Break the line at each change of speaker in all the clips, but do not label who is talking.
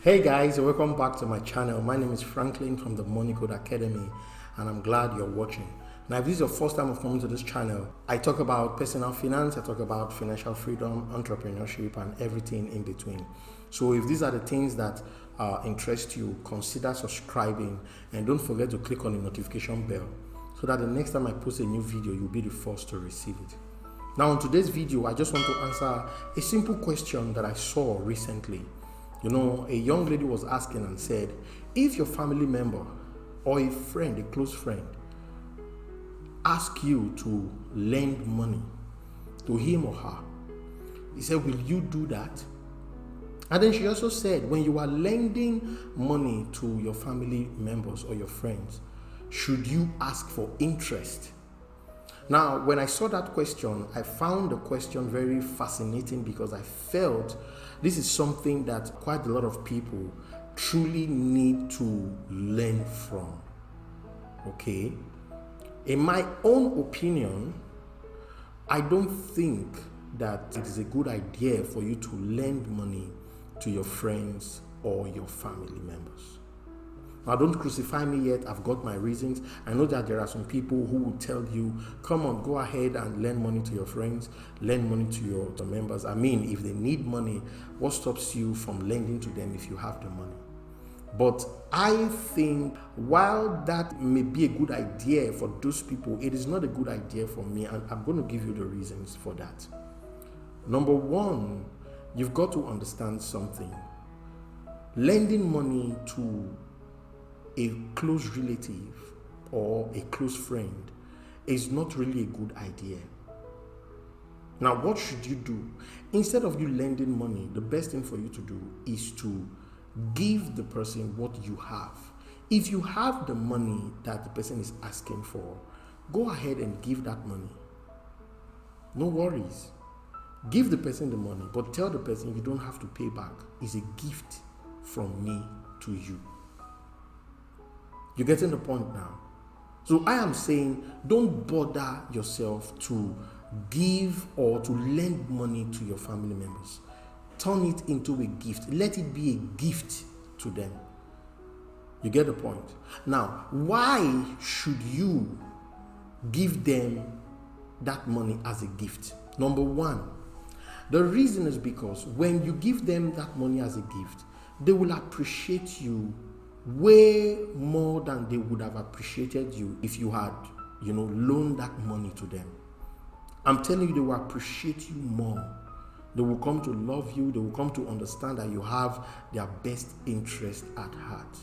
Hey guys, welcome back to my channel. My name is Franklin from the Money Code Academy, and I'm glad you're watching. Now, if this is your first time of coming to this channel, I talk about personal finance, I talk about financial freedom, entrepreneurship, and everything in between. So if these are the things that interest you, consider subscribing, and don't forget to click on the notification bell so that the next time I post a new video, you'll be the first to receive it. Now, in today's video, I just want to answer a simple question that I saw recently. You know, a young lady was asking and said, if your family member or a friend, a close friend, ask you to lend money to him or her, he said, will you do that? And then she also said, when you are lending money to your family members or your friends, should you ask for interest? Now, when I saw that question, I found the question very fascinating because I felt this is something that quite a lot of people truly need to learn from. Okay? In my own opinion, I don't think that it is a good idea for you to lend money to your friends or your family members. Now, don't crucify me yet. I've got my reasons. I know that there are some people who will tell you, come on, go ahead and lend money to your friends, lend money to your members. I mean, if they need money, what stops you from lending to them if you have the money? But I think while that may be a good idea for those people, it is not a good idea for me, and I'm going to give you the reasons for that. Number one, you've got to understand something. Lending money to a close relative or a close friend is not really a good idea. Now, what should you do? Instead of you lending money, the best thing for you to do is to give the person what you have. If you have the money that the person is asking for, go ahead and give that money. No worries. Give the person the money, but tell the person you don't have to pay back. It's a gift from me to you. You're getting the point now? So I am saying, don't bother yourself to give or to lend money to your family members. Turn it into a gift. Let it be a gift to them. You get the point? Now, why should you give them that money as a gift? Number one, the reason is because when you give them that money as a gift, they will appreciate you way more than they would have appreciated you if you had, loaned that money to them. I'm telling you, they will appreciate you more. They will come to love you. They will come to understand that you have their best interest at heart.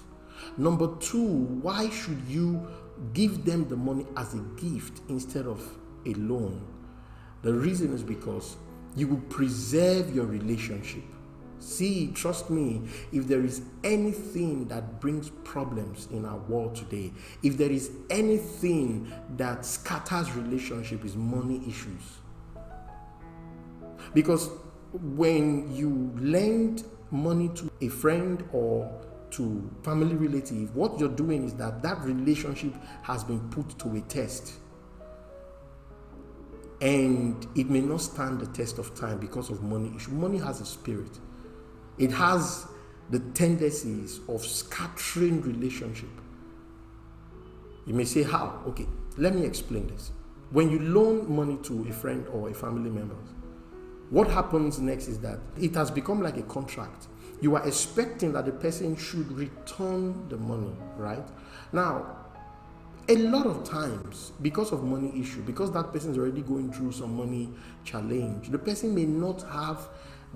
Number two, why should you give them the money as a gift instead of a loan? The reason is because you will preserve your relationship. See, trust me, if there is anything that brings problems in our world today, if there is anything that scatters relationship, is money issues. Because when you lend money to a friend or to family relative, what you're doing is that relationship has been put to a test. And it may not stand the test of time because of money issue. Money has a spirit. It has the tendencies of scattering relationship. You may say, how? Okay, let me explain this. When you loan money to a friend or a family member, what happens next is that it has become like a contract. You are expecting that the person should return the money, right? Now, a lot of times, because of money issue, because that person is already going through some money challenge, the person may not have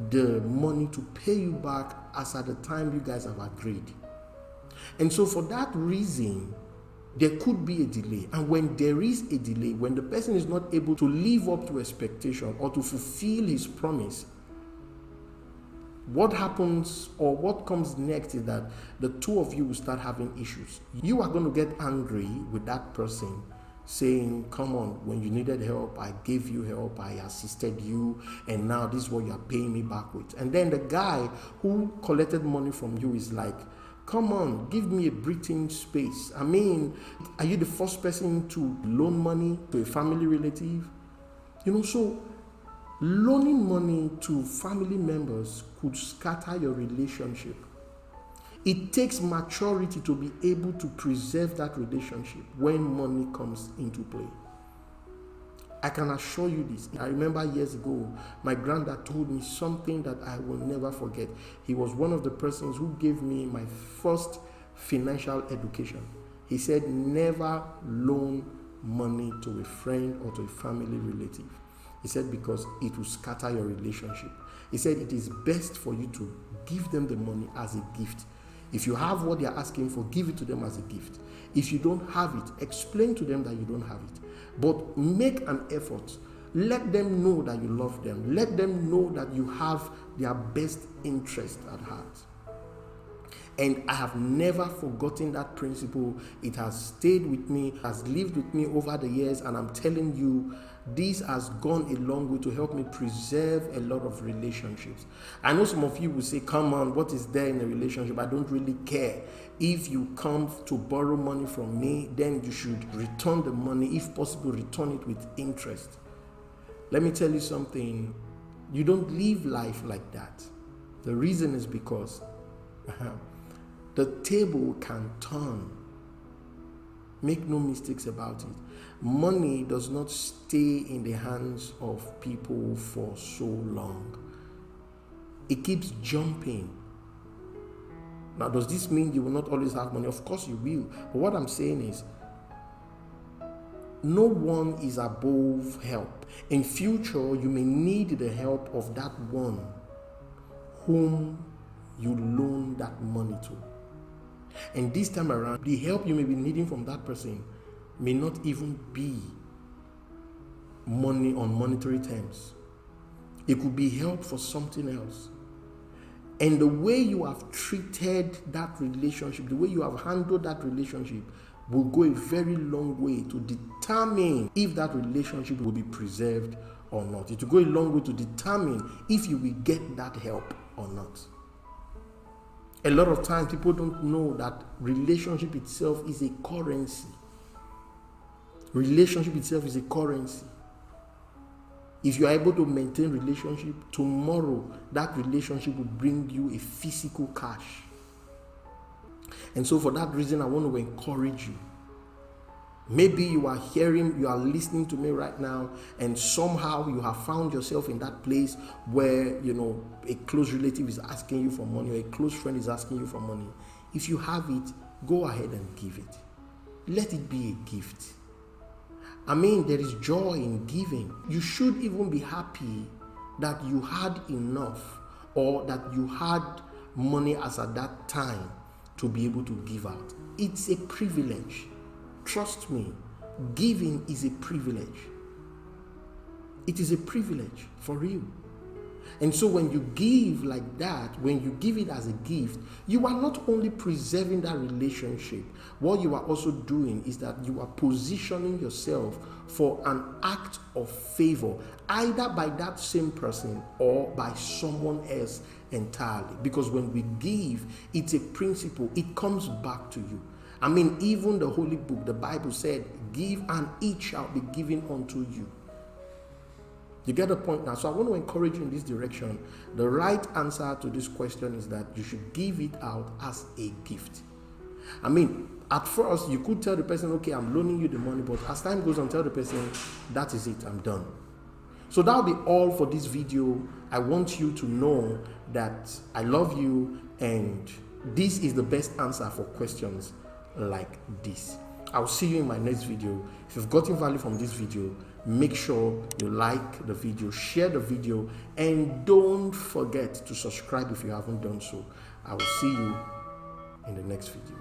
the money to pay you back as at the time you guys have agreed. And so for that reason, there could be a delay. And when there is a delay, when the person is not able to live up to expectation or to fulfill his promise, what happens or what comes next is that the two of you will start having issues. You are going to get angry with that person, saying, come on, when you needed help, I gave you help, I assisted you, and now this is what you are paying me back with. And then the guy who collected money from you is like, come on, give me a breathing space. I mean, are you the first person to loan money to a family relative? So loaning money to family members could scatter your relationship. It takes maturity to be able to preserve that relationship when money comes into play. I can assure you this. I remember years ago, my granddad told me something that I will never forget. He was one of the persons who gave me my first financial education. He said, never loan money to a friend or to a family relative. He said, because it will scatter your relationship. He said, it is best for you to give them the money as a gift. If you have what they are asking for, give it to them as a gift. If you don't have it, explain to them that you don't have it. But make an effort. Let them know that you love them. Let them know that you have their best interest at heart. And I have never forgotten that principle. It has stayed with me, has lived with me over the years, and I'm telling you, this has gone a long way to help me preserve a lot of relationships. I know some of you will say, come on, what is there in a relationship? I don't really care. If you come to borrow money from me, then you should return the money. If possible, return it with interest. Let me tell you something. You don't live life like that. The reason is because the table can turn. Make no mistakes about it. Money does not stay in the hands of people for so long. It keeps jumping. Now, does this mean you will not always have money? Of course you will. But what I'm saying is, no one is above help. In future, you may need the help of that one whom you loan that money to. And this time around, the help you may be needing from that person may not even be money on monetary terms. It could be help for something else. And the way you have treated that relationship, the way you have handled that relationship, will go a very long way to determine if that relationship will be preserved or not. It will go a long way to determine if you will get that help or not. A lot of times people don't know that relationship itself is a currency. Relationship itself is a currency. If you are able to maintain relationship, tomorrow that relationship will bring you a physical cash. And so for that reason, I want to encourage you. Maybe you are listening to me right now, and somehow you have found yourself in that place where, a close relative is asking you for money, or a close friend is asking you for money. If you have it, go ahead and give it. Let it be a gift. There is joy in giving. You should even be happy that you had enough, or that you had money as at that time to be able to give out. It's a privilege. Trust me, giving is a privilege. It is a privilege for real. And so when you give like that, when you give it as a gift, you are not only preserving that relationship. What you are also doing is that you are positioning yourself for an act of favor, either by that same person or by someone else entirely. Because when we give, it's a principle. It comes back to you. Even the Holy Book, the Bible said, give and it shall be given unto you. You get the point now? So I want to encourage you in this direction. The right answer to this question is that you should give it out as a gift. At first, you could tell the person, okay, I'm loaning you the money, but as time goes on, tell the person, that is it, I'm done. So that'll be all for this video. I want you to know that I love you, and this is the best answer for questions like this. I'll see you in my next video. If you've gotten value from this video, make sure you like the video, share the video, and don't forget to subscribe if you haven't done so. I will see you in the next video.